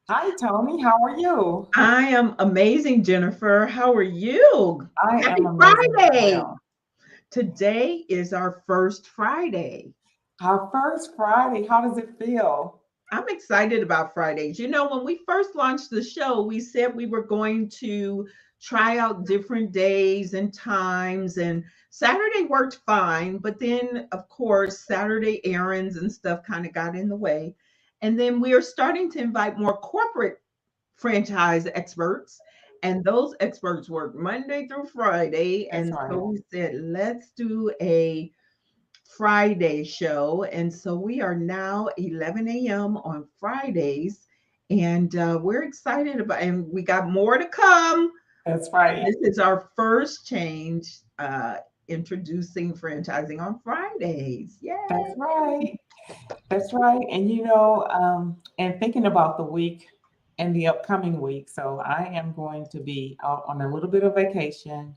Hi, Tony. How are you? I am amazing, Jennifer. How are you? I am Happy amazing as Friday. well. Today is our first Friday. Our first Friday, how does it feel? I'm excited about Fridays. When we first launched the show, we said we were going to try out different days and times, and Saturday worked fine. But then, of course, Saturday errands and stuff kind of got in the way. And then we are starting to invite more corporate franchise experts. And those experts work Monday through Friday. That's And right. so we said, let's do a Friday show. And so we are now 11 a.m. on Fridays. And we're excited about, and we got more to come. That's right. This is our first change, introducing franchising on Fridays. That's Yay! right. That's right. And thinking about the week and the upcoming week. So I am going to be out on a little bit of vacation.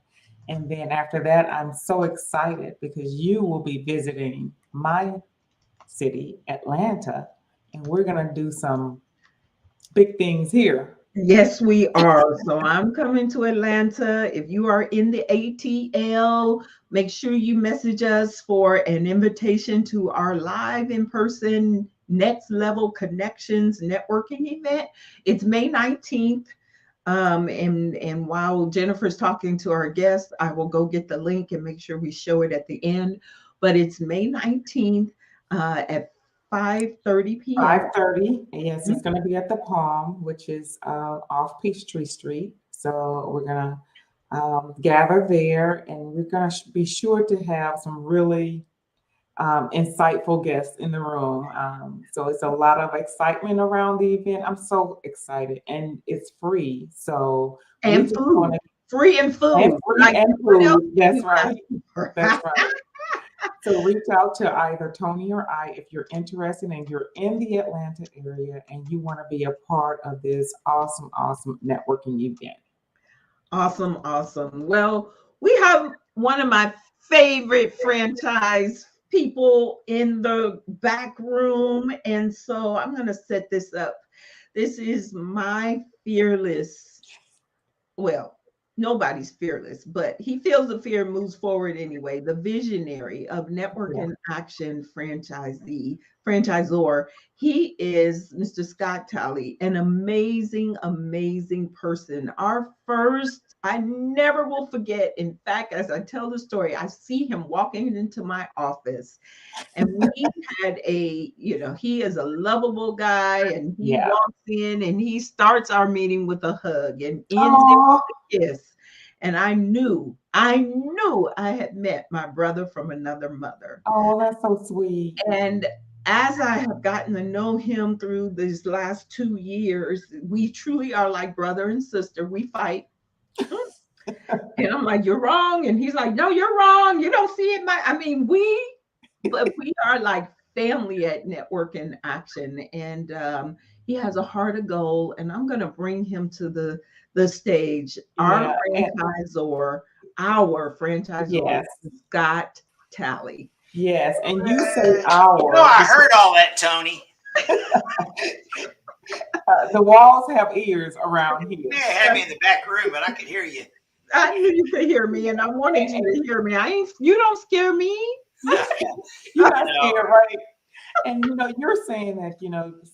And then after that, I'm so excited because you will be visiting my city, Atlanta, and we're going to do some big things here. Yes, we are. So I'm coming to Atlanta. If you are in the ATL, make sure you message us for an invitation to our live in person Next Level Connections networking event. It's May 19th. And while Jennifer's talking to our guests, I will go get the link and make sure we show it at the end. But it's May 19th at 5:30 p.m. 5:30. Yes, it's going to be at the Palm, which is off Peachtree Street. So we're going to gather there, and we're going to be sure to have some really insightful guests in the room. So it's a lot of excitement around the event. I'm so excited, and it's free. So we And just want food, to, free and and food. free Like and what else food. can That's you ask right. for? That's right. So reach out to either Tony or I if you're interested and you're in the Atlanta area and you want to be a part of this awesome, awesome networking event. Awesome, awesome. Well, we have one of my favorite franchise people in the back room. And so I'm going to set this up. This is my fearless, well, nobody's fearless, but he feels the fear and moves forward anyway. The visionary of Network Yeah. and Action franchisor. He is Mr. Scott Talley, an amazing, amazing person. Our first, I never will forget. In fact, as I tell the story, I see him walking into my office and we had he is a lovable guy and he Yeah. walks in and he starts our meeting with a hug and ends it Oh, with a kiss. And I knew I had met my brother from another mother. oh, that's so sweet. And as I have gotten to know him through these last 2 years, we truly are like brother and sister. We fight. And I'm like, you're wrong. And he's like, no, you're wrong. You don't see it. But we are like family at Network in Action. And he has a heart of gold. And I'm going to bring him to the stage. Yeah. Our franchisor, Yes. Scott Talley. Yes. And you say You know, our I because heard all that, Tony. the walls have ears around You here. may have had me in the back room, but I could hear you. I knew you could hear me, and I wanted you to hear me. You don't scare me. You're not No, scared, right? And you're saying that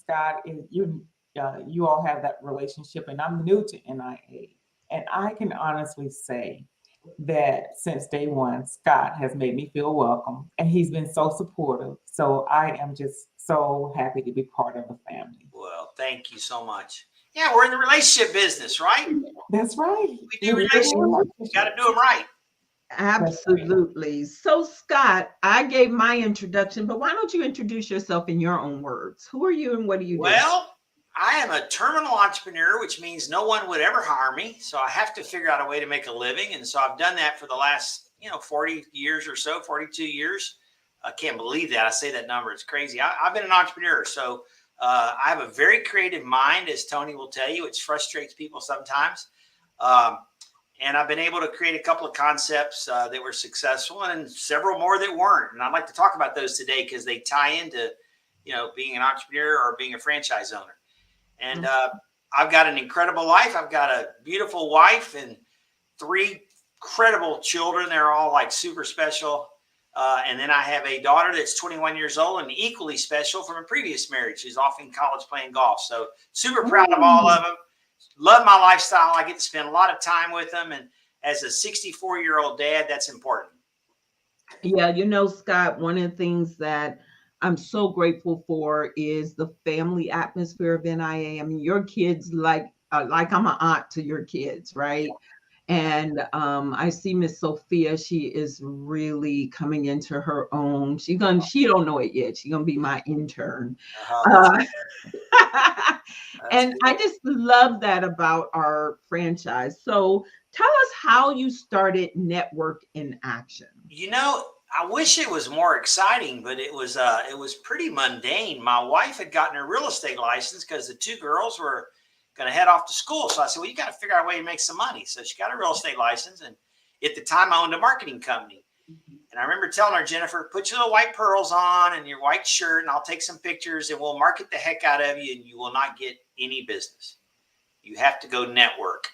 Scott is you all have that relationship, and I'm new to NIA, and I can honestly say that since day one, Scott has made me feel welcome, and he's been so supportive. So I am just so happy to be part of the family. well, thank you so much. Yeah, we're in the relationship business, right? That's right. We do We're building relationships. Got to relationships. do them right. That's right. Absolutely. So, Scott, I gave my introduction, but why don't you introduce yourself in your own words? Who are you and what do you do? Well, I am a terminal entrepreneur, which means no one would ever hire me. So I have to figure out a way to make a living. And so I've done that for the last, 40 years or so, 42 years. I can't believe that. I say that number. It's crazy. I've been an entrepreneur. So I have a very creative mind, as Tony will tell you, which frustrates people sometimes. Um, and I've been able to create a couple of concepts that were successful and several more that weren't. And I'd like to talk about those today because they tie into, being an entrepreneur or being a franchise owner. And I've got an incredible life. I've got a beautiful wife and 3 incredible children. They're all like super special. And then I have a daughter that's 21 years old and equally special from a previous marriage. She's off in college playing golf. So super proud of all of them. Love my lifestyle. I get to spend a lot of time with them. And as a 64-year-old dad, that's important. Yeah, Scott, one of the things that I'm so grateful for is the family atmosphere of NIA. I mean, your kids like I'm an aunt to your kids, right? And I see Miss Sophia. She is really coming into her own. She don't know it yet. She's gonna be my intern. Uh, and I just love that about our franchise. So tell us how you started Network in Action. I wish it was more exciting, but it was pretty mundane. My wife had gotten her real estate license because the 2 girls were going to head off to school. So I said, well, you got to figure out a way to make some money. So she got a real estate license. And at the time I owned a marketing company. And I remember telling her, Jennifer, put your little white pearls on and your white shirt, and I'll take some pictures and we'll market the heck out of you, and you will not get any business. You have to go network.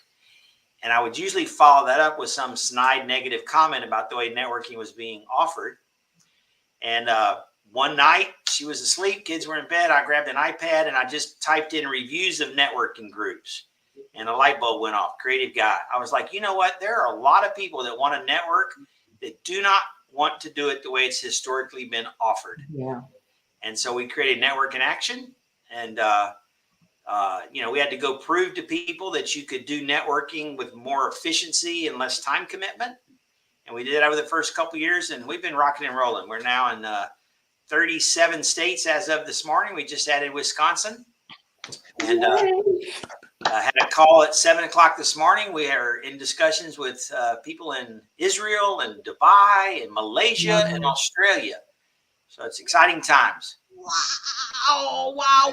And I would usually follow that up with some snide negative comment about the way networking was being offered. And one night she was asleep, kids were in bed. I grabbed an iPad and I just typed in reviews of networking groups, and a light bulb went off. Creative guy. I was like, you know what? There are a lot of people that want to network that do not want to do it the way it's historically been offered. Yeah. And so we created Network in Action, and we had to go prove to people that you could do networking with more efficiency and less time commitment. And we did that over the first couple of years, and we've been rocking and rolling. We're now in 37 states as of this morning. We just added Wisconsin. And had a call at 7 o'clock this morning. We are in discussions with people in Israel and Dubai and Malaysia and Australia. So it's exciting times. Wow.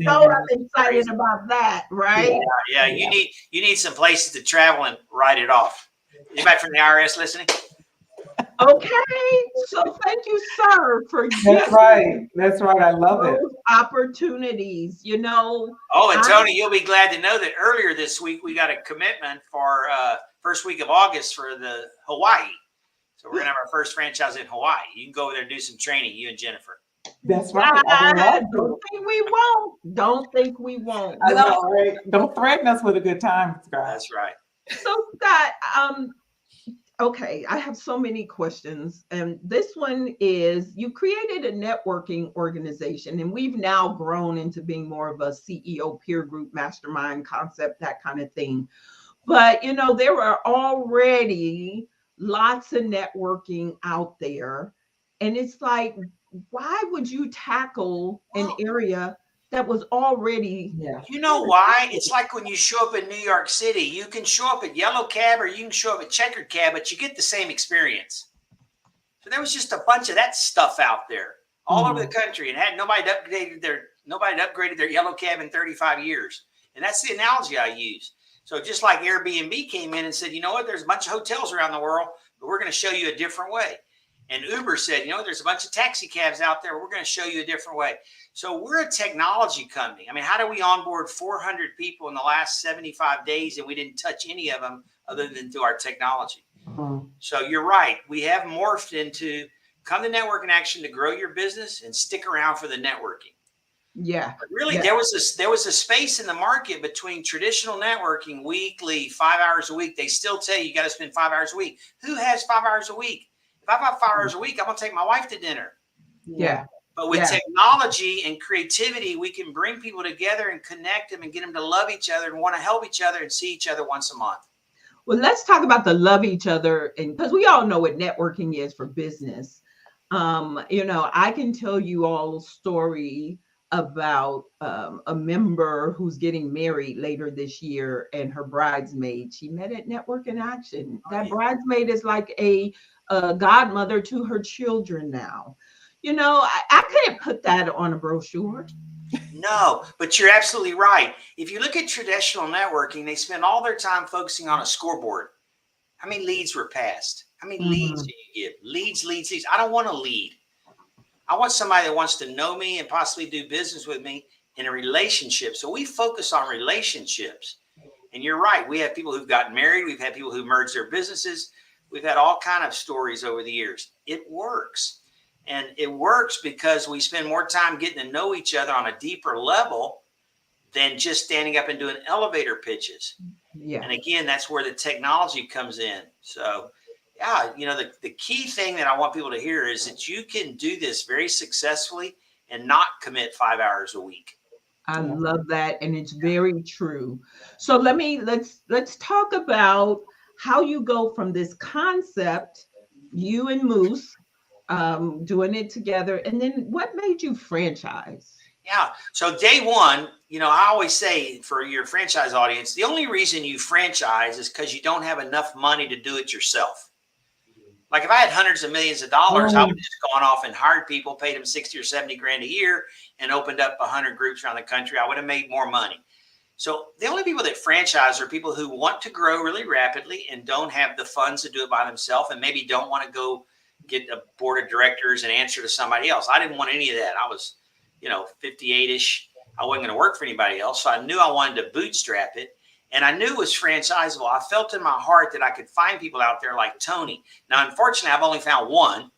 So excited about that, right? Yeah. You need some places to travel and write it off. Anybody from the IRS listening? Okay. So thank you, sir, for That's right. I love it. Opportunities, Oh, and Tony, you'll be glad to know that earlier this week we got a commitment for first week of August for the Hawaii. So we're gonna have our first franchise in Hawaii. You can go over there and do some training, you and Jennifer. That's right. Don't think we won't. I know, right? Don't threaten us with a good time, Scott. That's right. So Scott, okay, I have so many questions. And this one is, you created a networking organization, and we've now grown into being more of a CEO peer group mastermind concept, that kind of thing. But, there are already lots of networking out there. And it's like, why would you tackle an area that was already? Yeah. You know why? It's like when you show up in New York City, you can show up at Yellow Cab or you can show up at Checkered Cab, but you get the same experience. So there was just a bunch of that stuff out there all over the country, and nobody upgraded their Yellow Cab in 35 years. And that's the analogy I use. So just like Airbnb came in and said, you know what, there's a bunch of hotels around the world, but we're going to show you a different way. And Uber said, there's a bunch of taxi cabs out there. We're going to show you a different way. So we're a technology company. I mean, how do we onboard 400 people in the last 75 days and we didn't touch any of them other than through our technology? So you're right. We have morphed into come to Network in Action to grow your business and stick around for the networking. Yeah. But really, there was a space in the market between traditional networking, weekly, 5 hours a week. They still tell you got to spend 5 hours a week. Who has 5 hours a week? If I've got 5 hours a week, I'm going to take my wife to dinner. Yeah. But with technology and creativity, we can bring people together and connect them and get them to love each other and want to help each other and see each other once a month. Well, let's talk about the love each other, and because we all know what networking is for business. I can tell you all a story about a member who's getting married later this year, and her bridesmaid, she met at Network in Action. That bridesmaid is like a godmother to her children now. I couldn't put that on a brochure. No, but you're absolutely right. If you look at traditional networking, they spend all their time focusing on a scoreboard. How many leads were passed? How many leads do you give? Leads. I don't want a lead. I want somebody that wants to know me and possibly do business with me in a relationship. So we focus on relationships. And you're right. We have people who've gotten married. We've had people who merged their businesses. We've had all kind of stories over the years. It works. And it works because we spend more time getting to know each other on a deeper level than just standing up and doing elevator pitches. Yeah. And again, that's where the technology comes in. So yeah, the key thing that I want people to hear is that you can do this very successfully and not commit 5 hours a week. I love that, and it's very true. So let's talk about how you go from this concept, you and Moose doing it together, and then what made you franchise? Yeah. So day one, I always say for your franchise audience, the only reason you franchise is because you don't have enough money to do it yourself. Like if I had hundreds of millions of dollars, I would have just gone off and hired people, paid them 60 or 70 grand a year, and opened up 100 groups around the country. I would have made more money. So the only people that franchise are people who want to grow really rapidly and don't have the funds to do it by themselves, and maybe don't want to go get a board of directors and answer to somebody else. I didn't want any of that. I was, 58-ish. I wasn't going to work for anybody else. So I knew I wanted to bootstrap it. And I knew it was franchisable. I felt in my heart that I could find people out there like Tony. Now, unfortunately, I've only found one,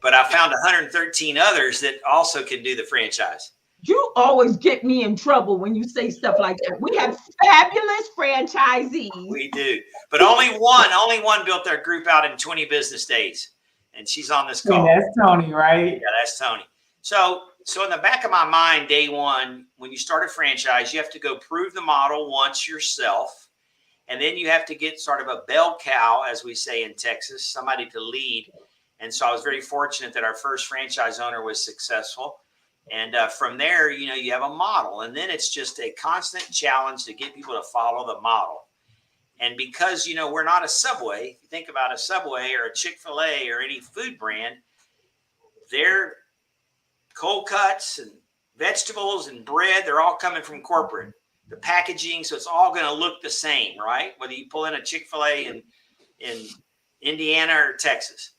but I found 113 others that also can do the franchise. You always get me in trouble when you say stuff like that. We have fabulous franchisees. We do. But only one built their group out in 20 business days. And she's on this call. Yeah, that's Tony, right? Yeah, that's Tony. So in the back of my mind, day one, when you start a franchise, you have to go prove the model once yourself. And then you have to get sort of a bell cow, as we say in Texas, somebody to lead. And so I was very fortunate that our first franchise owner was successful. And from there, you have a model. And then it's just a constant challenge to get people to follow the model. And because, we're not a Subway, if you think about a Subway or a Chick-fil-A or any food brand, they're cold cuts and vegetables and bread, they're all coming from corporate. The packaging, so it's all going to look the same, right? Whether you pull in a Chick-fil-A in Indiana or Texas.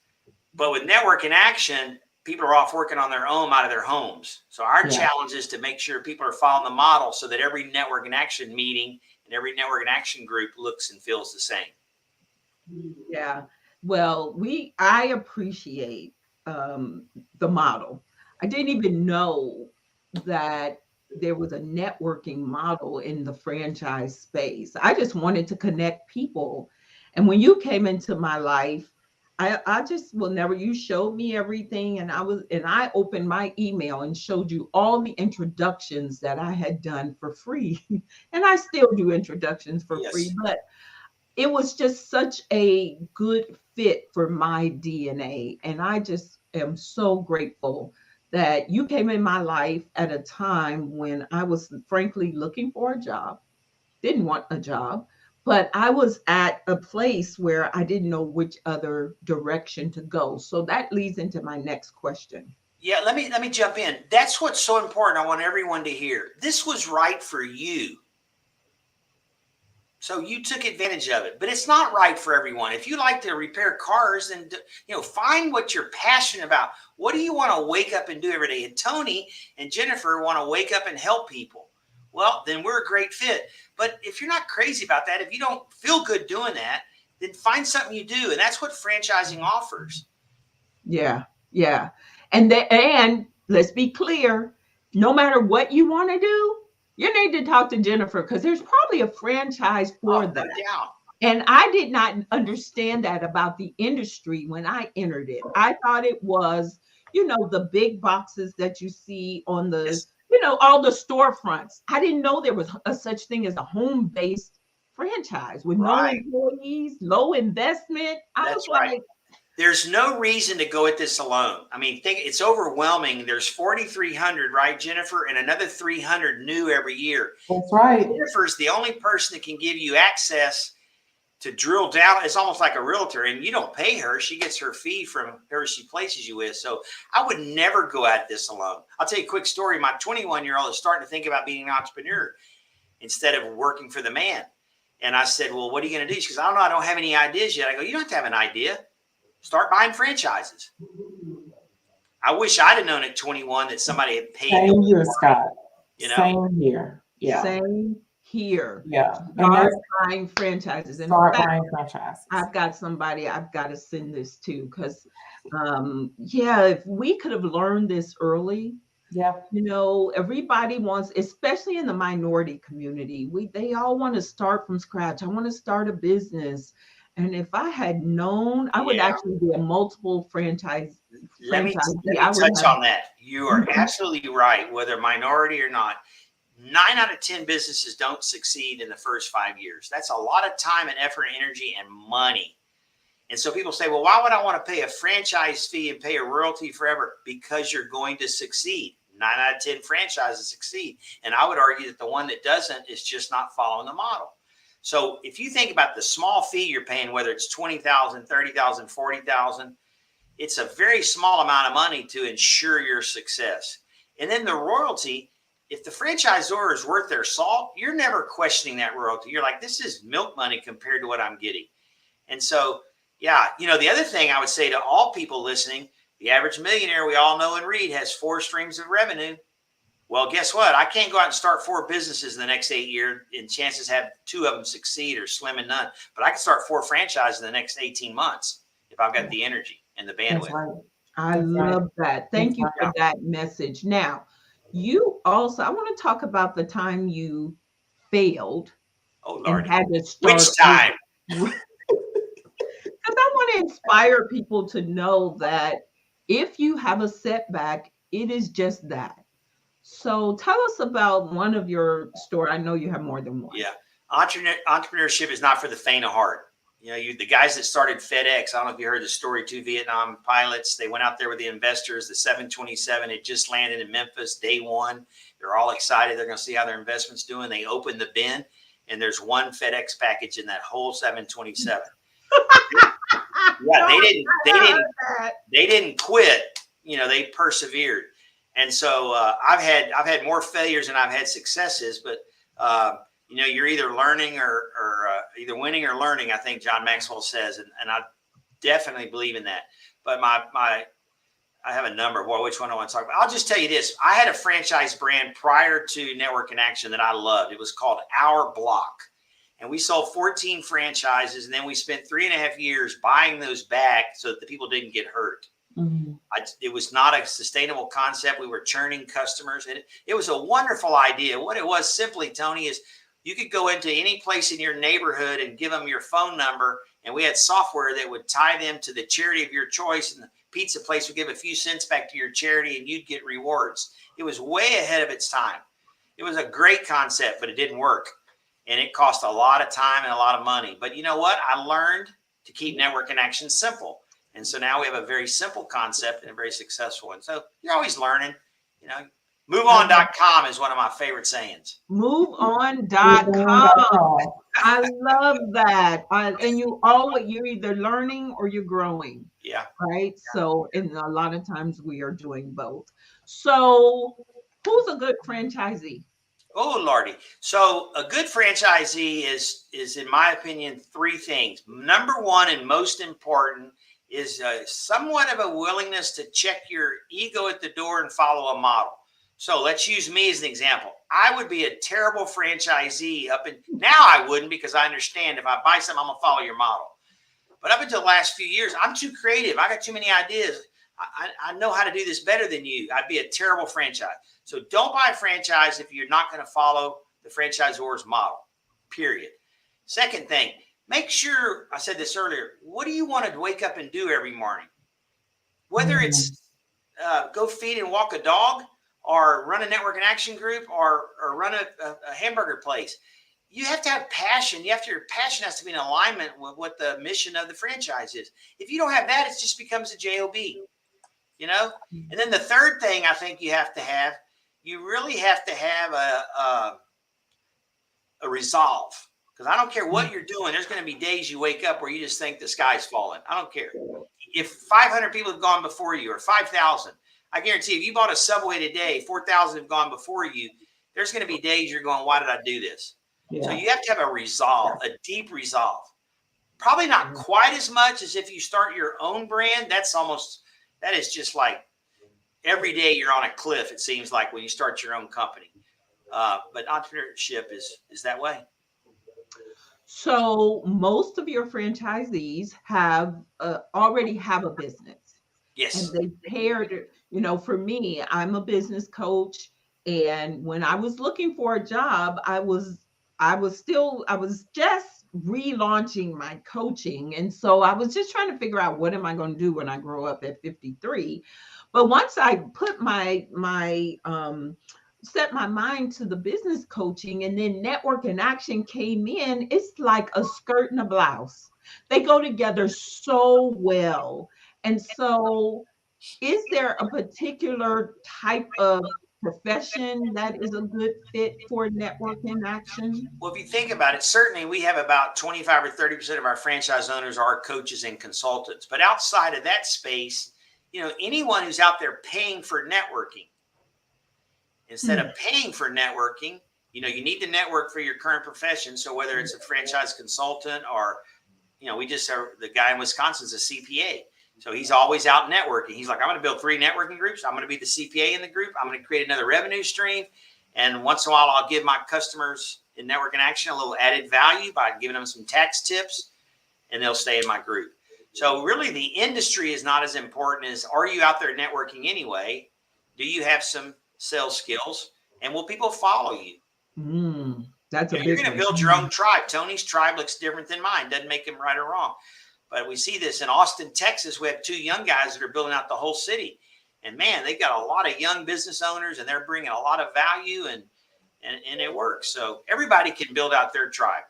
But with Network in Action, people are off working on their own out of their homes. So our challenge is to make sure people are following the model so that every Network in Action meeting and every Network in Action group looks and feels the same. Yeah. Well, I appreciate the model. I didn't even know that there was a networking model in the franchise space. I just wanted to connect people. And when you came into my life, I just will never, you showed me everything. And I opened my email and showed you all the introductions that I had done for free. And I still do introductions for free, but it was just such a good fit for my DNA. And I just am so grateful that you came in my life at a time when I was frankly looking for a job, didn't want a job, but I was at a place where I didn't know which other direction to go. So that leads into my next question. Yeah, let me jump in. That's what's so important. I want everyone to hear. This was right for you. So you took advantage of it, but it's not right for everyone. If you like to repair cars, then find what you're passionate about. What do you want to wake up and do every day? And Tony and Jennifer want to wake up and help people. Well, then we're a great fit. But if you're not crazy about that, if you don't feel good doing that, then find something you do. And that's what franchising offers. Yeah. And let's be clear, no matter what you want to do, you need to talk to Jennifer because there's probably a franchise for that. And I did not understand that about the industry when I entered it. I thought it was, the big boxes that you see on the, all the storefronts. I didn't know there was a such thing as a home-based franchise with no employees, low investment. I was like, there's no reason to go at this alone. I mean, it's overwhelming. There's 4,300, right, Jennifer? And another 300 new every year. That's right. Jennifer's the only person that can give you access to drill down. It's almost like a realtor, and you don't pay her. She gets her fee from whoever she places you with. So I would never go at this alone. I'll tell you a quick story. My 21-year-old is starting to think about being an entrepreneur instead of working for the man. And I said, well, what are you going to do? She goes, I don't know. I don't have any ideas yet. I go, you don't have to have an idea. Start buying franchises. I wish I'd have known at 21 that somebody had paid. Same here, Scott. You know, Same here. Yeah. Same here. Yeah. And Start that's buying franchises. In start fact, buying franchises. I've got somebody I've got to send this to because, yeah, if we could have learned this early, Yep. you know, everybody wants, especially in the minority community, they all want to start from scratch. I want to start a business. And if I had known, I would yeah. actually be a multiple franchisee. Let me I would touch have. on that. You are absolutely right, whether minority or not. 9 out of 10 businesses don't succeed in the first 5 years. That's a lot of time and effort and energy and money. And so people say, well, why would I want to pay a franchise fee and pay a royalty forever? Because you're going to succeed. 9 out of 10 franchises succeed. And I would argue that the one that doesn't is just not following the model. So if you think about the small fee you're paying, whether it's $20,000, $30,000, $40,000, it's a very small amount of money to ensure your success. And then the royalty, if the franchisor is worth their salt, you're never questioning that royalty. You're like, this is milk money compared to what I'm getting. And so, yeah, you know, the other thing I would say to all people listening, the average millionaire we all know and read has 4 streams of revenue. Well, guess what? I can't go out and start 4 businesses in the next 8 years and chances have 2 of them succeed or slim and none. But I can start 4 franchises in the next 18 months if I've got the energy and the bandwidth. That's right. I love that. Thank you for that message. Now, you also, I want to talk about the time you failed and had to start. Which time? Because I want to inspire people to know that if you have a setback, it is just that. So tell us about one of your stories. I know you have more than one. Yeah. Entrepreneurship is not for the faint of heart. You know, the guys that started FedEx, I don't know if you heard the story, 2 Vietnam pilots, they went out there with the investors. The 727 had just landed in Memphis day 1. They're all excited. They're going to see how their investment's doing. They open the bin and there's one FedEx package in that whole 727. Yeah, they didn't quit. You know, they persevered. And so I've had more failures than I've had successes, but you know, you're either learning or either winning or learning, I think John Maxwell says, and I definitely believe in that. But I have a number. Well, which one I want to talk about? I'll just tell you this. I had a franchise brand prior to Network in Action that I loved. It was called Our Block. And we sold 14 franchises, and then we spent 3.5 years buying those back so that the people didn't get hurt. Mm-hmm. It was not a sustainable concept. We were churning customers. And it was a wonderful idea. What it was simply, Tony, is you could go into any place in your neighborhood and give them your phone number. And we had software that would tie them to the charity of your choice. And the pizza place would give a few cents back to your charity and you'd get rewards. It was way ahead of its time. It was a great concept, but it didn't work. And it cost a lot of time and a lot of money. But you know what? I learned to keep Network in Action simple. And so now we have a very simple concept and a very successful one. So you're always learning, you know. MoveOn.com is one of my favorite sayings. MoveOn.com. I love that. And you're either learning or you're growing. Yeah. Right. So, and a lot of times we are doing both. So who's a good franchisee? Oh, Lordy. So a good franchisee is in my opinion, 3 things. Number 1 and most important is somewhat of a willingness to check your ego at the door and follow a model. So let's use me as an example. I would be a terrible franchisee now I wouldn't, because I understand if I buy something, I'm going to follow your model. But up until the last few years, I'm too creative. I got too many ideas. I know how to do this better than you. I'd be a terrible franchise. So don't buy a franchise if you're not going to follow the franchisor's model, period. Second thing, make sure, I said this earlier, what do you want to wake up and do every morning? Whether it's go feed and walk a dog, or run a Network in Action group, or run a hamburger place. You have to have passion. Your passion has to be in alignment with what the mission of the franchise is. If you don't have that, it just becomes a JOB, you know? And then the third thing I think you really have to have a resolve. Because I don't care what you're doing. There's going to be days you wake up where you just think the sky's falling. I don't care. If 500 people have gone before you, or 5,000, I guarantee if you bought a Subway today, 4,000 have gone before you. There's going to be days you're going, why did I do this? Yeah. So you have to have a resolve, a deep resolve. Probably not quite as much as if you start your own brand. That is just like every day you're on a cliff, it seems like, when you start your own company. But entrepreneurship is that way. So most of your franchisees have already have a business, and Yes. they paired. For me, I'm a business coach, and when I was looking for a job, I was just relaunching my coaching, and so I was just trying to figure out what am I going to do when I grow up at 53. But once I put my set my mind to the business coaching, and then network and action came in, it's like a skirt and a blouse. They go together so well. And so, is there a particular type of profession that is a good fit for network and action? Well, if you think about it, certainly we have about 25 or 30% of our franchise owners are coaches and consultants. But outside of that space, anyone who's out there paying for networking, instead of paying for networking, you need to network for your current profession. So whether it's a franchise consultant or, we just the guy in Wisconsin is a CPA. So he's always out networking. He's like, I'm going to build 3 networking groups. I'm going to be the CPA in the group. I'm going to create another revenue stream. And once in a while, I'll give my customers in network and action a little added value by giving them some tax tips, and they'll stay in my group. So really the industry is not as important as, are you out there networking anyway? Do you have some sales skills? And will people follow you? That's a big You're going to one. build your own tribe. Tony's tribe looks different than mine. Doesn't make him right or wrong. But we see this in Austin, Texas. We have 2 young guys that are building out the whole city. And man, they've got a lot of young business owners, and they're bringing a lot of value, and it works. So everybody can build out their tribe.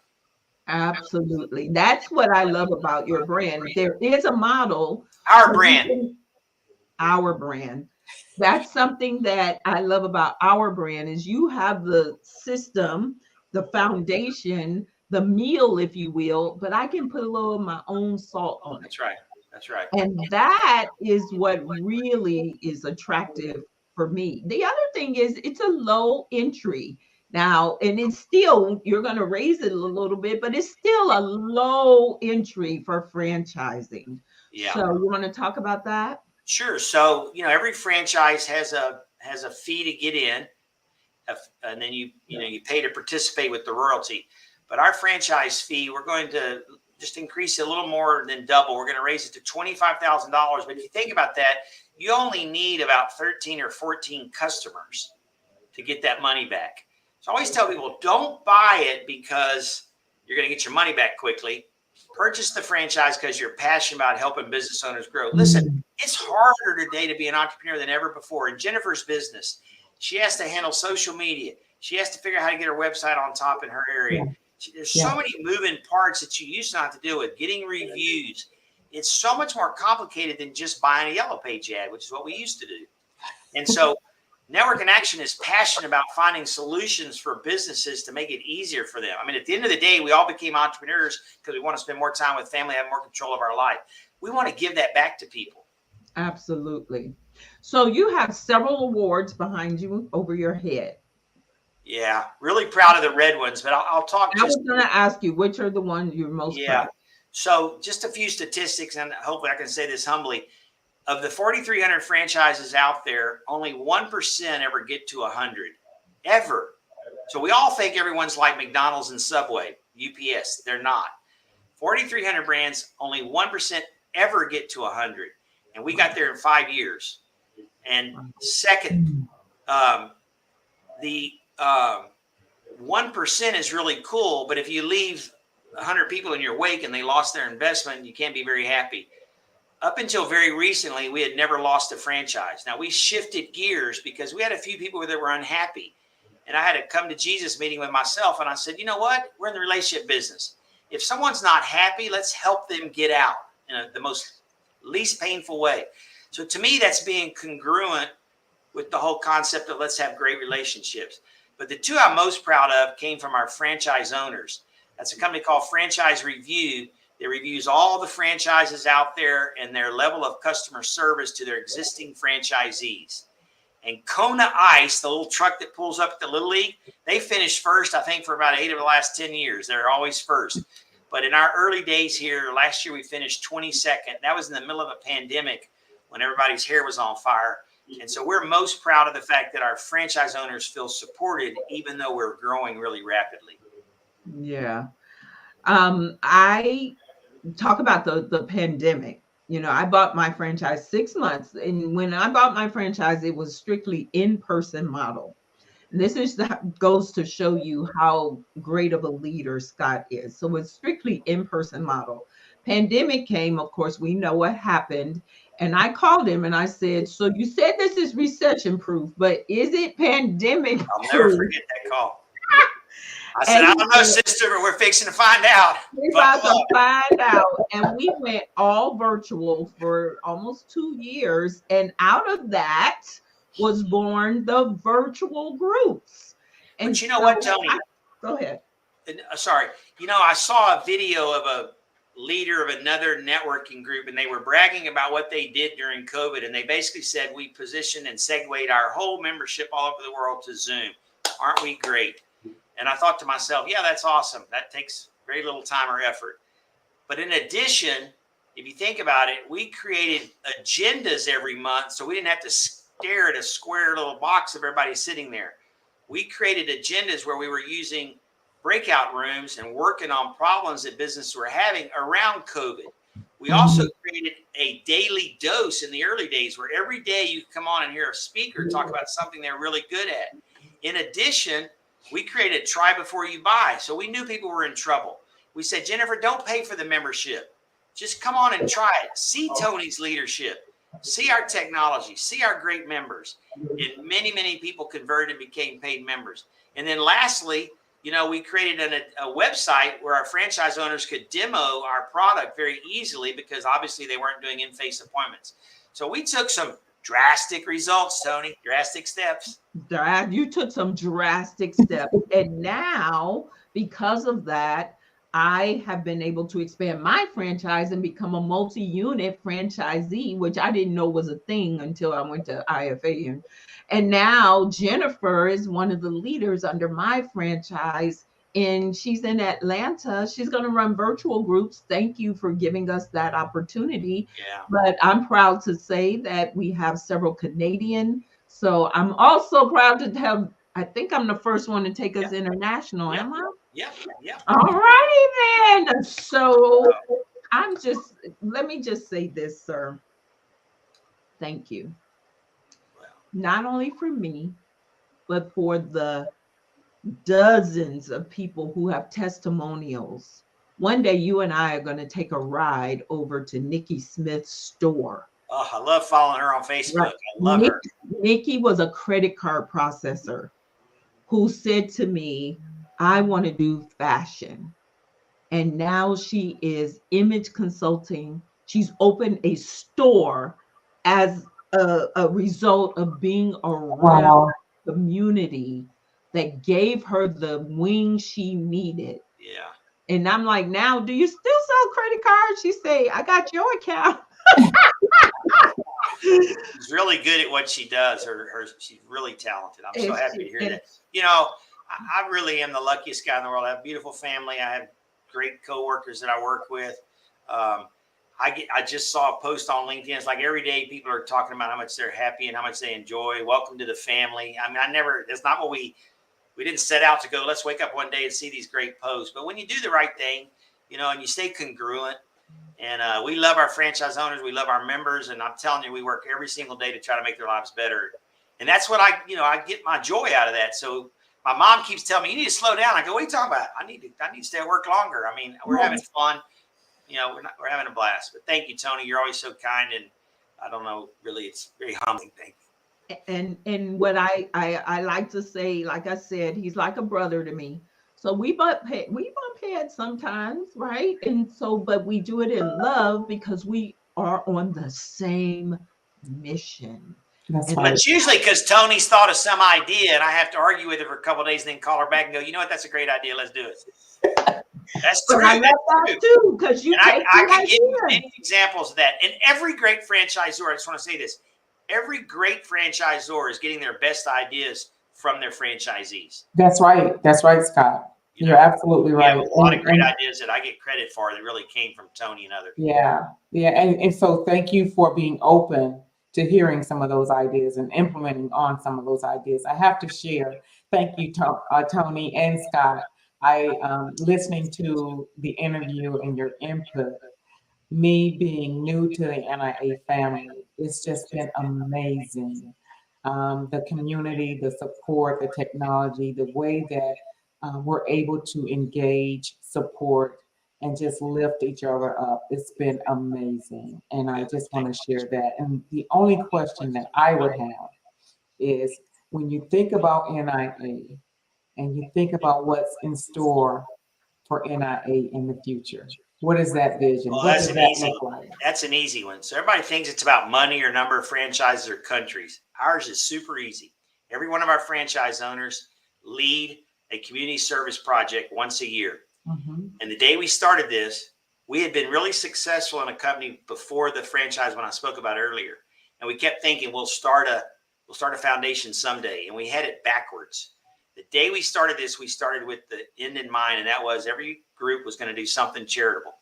Absolutely. That's what I love about your brand. There is a model. Our brand. Our brand. That's something that I love about our brand is you have the system, the foundation, the meal, if you will, but I can put a little of my own salt on it. That's right. That's right. And that is what really is attractive for me. The other thing is it's a low entry now, and it's still, you're going to raise it a little bit, but it's still a low entry for franchising. Yeah. So you want to talk about that? Sure. So, every franchise has a fee to get in, and then you pay to participate with the royalty. But our franchise fee, we're going to just increase it a little more than double. We're going to raise it to $25,000. But if you think about that, you only need about 13 or 14 customers to get that money back. So I always tell people, don't buy it because you're going to get your money back quickly. Purchase the franchise because you're passionate about helping business owners grow. Listen, it's harder today to be an entrepreneur than ever before. In Jennifer's business, she has to handle social media. She has to figure out how to get her website on top in her area. There's so many moving parts that you used to have to deal with, getting reviews. It's so much more complicated than just buying a yellow page ad, which is what we used to do. And so Network in Action is passionate about finding solutions for businesses to make it easier for them. I mean, at the end of the day, we all became entrepreneurs because we want to spend more time with family, have more control of our life. We want to give that back to people. Absolutely. So you have several awards behind you over your head. Yeah, really proud of the red ones, but I'll talk. I was going to ask you, which are the ones you're most proud of? So just a few statistics, and hopefully I can say this humbly. Of the 4,300 franchises out there, only 1% ever get to 100, ever. So we all think everyone's like McDonald's and Subway, UPS. They're not. 4,300 brands, only 1% ever get to 100. And we got there in 5 years. And second, the 1% is really cool, but if you leave 100 people in your wake and they lost their investment, you can't be very happy. Up until very recently, we had never lost a franchise. Now, we shifted gears because we had a few people that were unhappy. And I had a come to Jesus meeting with myself, and I said, you know what? We're in the relationship business. If someone's not happy, let's help them get out in the most least painful way. So to me, that's being congruent with the whole concept of let's have great relationships. But the 2 I'm most proud of came from our franchise owners. That's a company called Franchise Review. It reviews all the franchises out there and their level of customer service to their existing franchisees. And Kona Ice, the little truck that pulls up at the Little League, they finished first, I think, for about 8 of the last 10 years. They're always first. But in our early days here, last year we finished 22nd. That was in the middle of a pandemic when everybody's hair was on fire. And so we're most proud of the fact that our franchise owners feel supported, even though we're growing really rapidly. Yeah. I talk about the pandemic. I bought my franchise 6 months, and when I bought my franchise, it was strictly in-person model. And this goes to show you how great of a leader Scott is. So it's strictly in-person model. Pandemic came, of course, we know what happened. And I called him and I said, so you said this is recession proof, but is it pandemic I'll proof? never forget that call. I said, I don't know, sister, but we're fixing to find out. We're about to find out. And we went all virtual for almost 2 years. And out of that was born the virtual groups. And but you know what, Tony? Go ahead. Sorry. I saw a video of a leader of another networking group, and they were bragging about what they did during COVID. And they basically said, we positioned and segued our whole membership all over the world to Zoom. Aren't we great? And I thought to myself, yeah, that's awesome. That takes very little time or effort. But in addition, if you think about it, we created agendas every month, so we didn't have to stare at a square little box of everybody sitting there. We created agendas where we were using breakout rooms and working on problems that businesses were having around COVID. We also created a daily dose in the early days where every day you come on and hear a speaker talk about something they're really good at. In addition, we created try before you buy. So we knew people were in trouble. We said, Jennifer, don't pay for the membership. Just come on and try it. See Tony's leadership. See our technology. See our great members. And many, many people converted and became paid members. And then lastly, we created a website where our franchise owners could demo our product very easily because obviously they weren't doing in-face appointments. So we took some drastic results, Tony, drastic steps. You took some drastic steps. And now, because of that, I have been able to expand my franchise and become a multi-unit franchisee, which I didn't know was a thing until I went to IFA. And now Jennifer is one of the leaders under my franchise, and she's in Atlanta. She's going to run virtual groups. Thank you for giving us that opportunity. Yeah. But I'm proud to say that we have several Canadian. So I'm also proud to have, I think I'm the first one to take us international, am I? Yeah. All righty then. So let me just say this, sir. Thank you. Not only for me, but for the dozens of people who have testimonials. One day you and I are going to take a ride over to Nikki Smith's store. Oh, I love following her on Facebook. Right. I love her. Nikki was a credit card processor who said to me, I want to do fashion. And now she is image consulting. She's opened a store as a result of being around a community that gave her the wings she needed. Yeah. And I'm like, now, do you still sell credit cards? She say, I got your account. She's really good at what she does. She's really talented. I'm so happy to hear that. I really am the luckiest guy in the world. I have a beautiful family. I have great coworkers that I work with. I just saw a post on LinkedIn. It's like every day people are talking about how much they're happy and how much they enjoy. Welcome to the family. I mean, that's not what we didn't set out to go. Let's wake up one day and see these great posts. But when you do the right thing, and you stay congruent, and we love our franchise owners. We love our members. And I'm telling you, we work every single day to try to make their lives better. And that's what I get my joy out of that. So my mom keeps telling me, you need to slow down. I go, what are you talking about? I need to stay at work longer. I mean, we're having fun. We're having a blast. But thank you, Tony. You're always so kind. And I don't know, really, it's very humbling. Thank you. And what I like to say, like I said, he's like a brother to me. So we bump heads sometimes, right? And so, but we do it in love because we are on the same mission. But it's usually because Tony's thought of some idea and I have to argue with her for a couple of days and then call her back and go, you know what, that's a great idea. Let's do it. That's true. I love that too, because I can give you many examples of that. And every great franchisor, I just want to say this, every great franchisor is getting their best ideas from their franchisees. That's right. That's right, Scott. You're absolutely right. A lot of great ideas that I get credit for that really came from Tony and others. Yeah. And so thank you for being open to hearing some of those ideas and implementing on some of those ideas. I have to share. Thank you, Tony and Scott. I listening to the interview and your input. Me being new to the NIA family, it's just been amazing. The community, the support, the technology, the way that we're able to engage, support, and just lift each other up. It's been amazing. And I just want to share that. And the only question that I would have is when you think about NIA and you think about what's in store for NIA in the future, what is that vision? Well, What does that look like? that's an easy one. So everybody thinks it's about money or number of franchises or countries. Ours is super easy. Every one of our franchise owners lead a community service project once a year. Mm-hmm. And the day we started this, we had been really successful in a company before the franchise one I spoke about earlier. And we kept thinking we'll start a foundation someday. And we had it backwards. The day we started this, we started with the end in mind, and that was every group was going to do something charitable.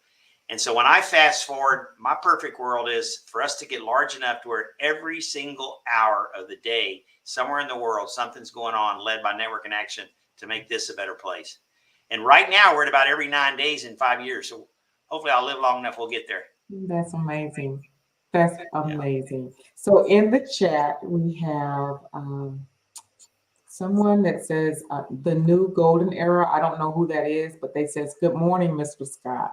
And so when I fast forward, my perfect world is for us to get large enough to where every single hour of the day, somewhere in the world, something's going on led by Network in Action to make this a better place. And right now we're at about every 9 days in 5 years. So hopefully I'll live long enough, we'll get there. That's amazing. That's amazing. So in the chat, we have someone that says the new golden era. I don't know who that is, but they says, good morning, Mr. Scott.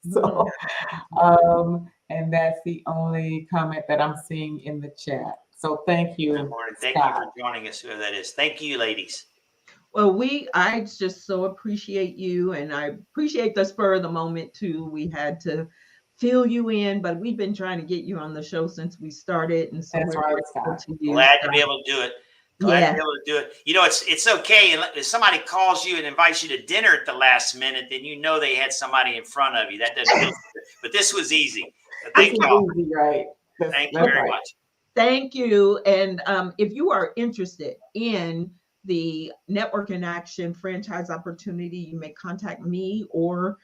So, and that's the only comment that I'm seeing in the chat. So thank you. Good morning. Thank Scott. you for joining us, whoever that is. Thank you, ladies. Well, I just so appreciate you, and I appreciate the spur of the moment too. We had to fill you in, but we've been trying to get you on the show since we started, and so That's we're right, grateful Scott. to you. Glad to be able to do it. Glad to be able to do it. You know, it's okay. And if somebody calls you and invites you to dinner at the last minute, then you know they had somebody in front of you. That doesn't feel good. But this was easy. But thank you all. Easy, right? Thank you very much. Thank you. And if you are interested in the Network in Action franchise opportunity, you may contact me or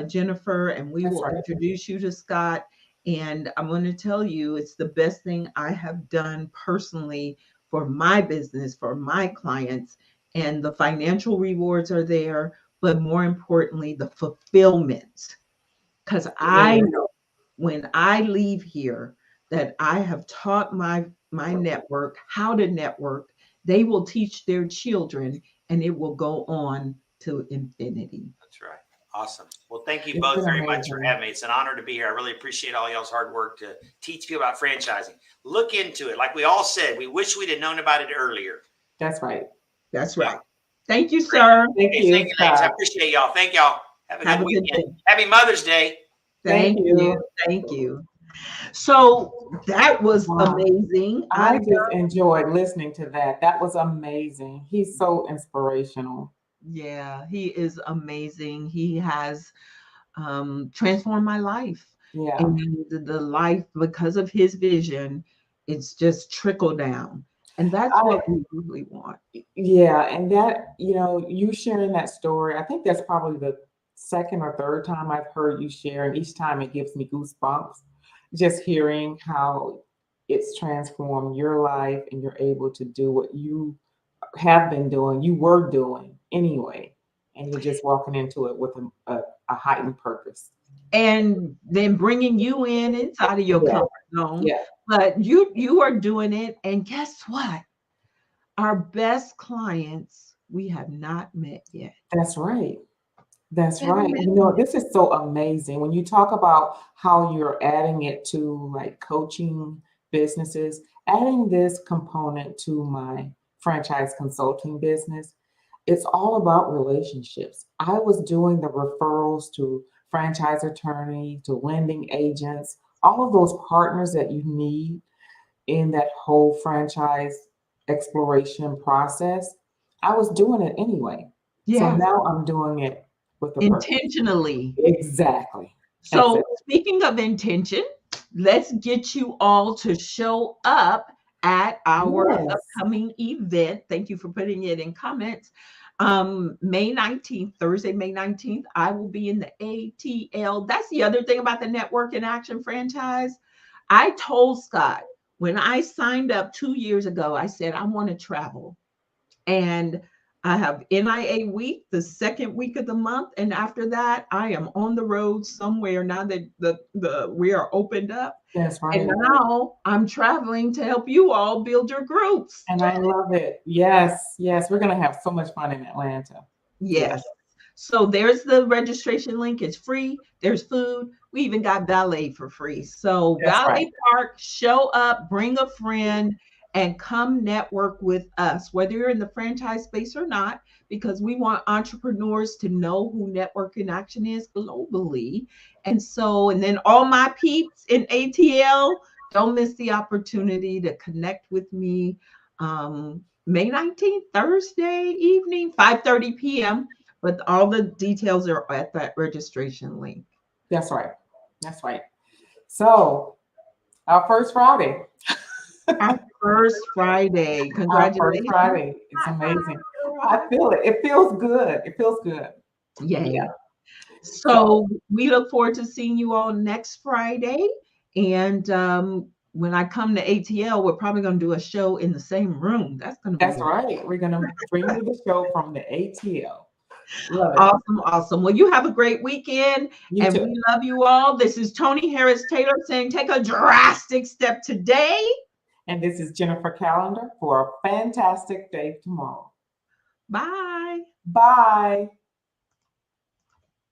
Jennifer, and we will introduce you to Scott. And I'm going to tell you, it's the best thing I have done personally for my business, for my clients, and the financial rewards are there, but more importantly, the fulfillment. Because I know when I leave here that I have taught my network how to network, they will teach their children, and it will go on to infinity. That's right. Awesome. Well, thank you both very much for having me. It's an honor to be here. I really appreciate all y'all's hard work to teach people about franchising. Look into it. Like we all said, we wish we'd have known about it earlier. That's right. That's right. Thank you, sir. Thank you. Thank you, ladies. I appreciate y'all. Thank y'all. Have a good weekend. Happy Mother's Day. Thank you. Thank you. So that was amazing. I just enjoyed listening to that. That was amazing. He's so inspirational. Yeah, he is amazing. He has transformed my life. Yeah. And the life, because of his vision, it's just trickled down. And that's what we really want. Yeah. And that, you sharing that story, I think that's probably the second or third time I've heard you share. And each time it gives me goosebumps. Just hearing how it's transformed your life and you're able to do what you have been doing, you were doing anyway, and you're just walking into it with a heightened purpose. And then bringing you inside of your comfort zone. Yeah. But you are doing it. And guess what? Our best clients, we have not met yet. That's right. That's right. This is so amazing. When you talk about how you're adding it to like coaching businesses, adding this component to my franchise consulting business, it's all about relationships. I was doing the referrals to franchise attorneys, to lending agents, all of those partners that you need in that whole franchise exploration process. I was doing it anyway. Yeah. So now I'm doing it with the intentionally. Purpose. Exactly. So speaking of intention, let's get you all to show up at our upcoming event. Thank you for putting it in comments. May 19th, Thursday, May 19th, I will be in the ATL. That's the other thing about the Network in Action franchise. I told Scott, When I signed up 2 years ago, I said, I want to travel. And I have NIA week, the second week of the month. And after that, I am on the road somewhere now that we are opened up. That's right. And now I'm traveling to help you all build your groups. And I love it. Yes, yes. We're going to have so much fun in Atlanta. Yes. So there's the registration link. It's free. There's food. We even got valet for free. So That's valet right. park, show up, bring a friend, and come network with us, whether you're in the franchise space or not, because we want entrepreneurs to know who Network in Action is globally. And so, and then all my peeps in ATL, don't miss the opportunity to connect with me. May 19th, Thursday evening, 5:30 p.m. But all the details are at that registration link. That's right. That's right. So our first Friday. Our first Friday. Our Congratulations. first Friday. It's amazing. I feel it. It feels good. It feels good. Yay. Yeah. So we look forward to seeing you all next Friday. And when I come to ATL, we're probably going to do a show in the same room. That's going to be That's right. We're going to bring you the show from the ATL. Love it. awesome. Awesome. Well, you have a great weekend. You And too. we love you all. This is Tony Harris Taylor saying, take a drastic step today. And this is Jennifer Callender for a fantastic day tomorrow. Bye. Bye.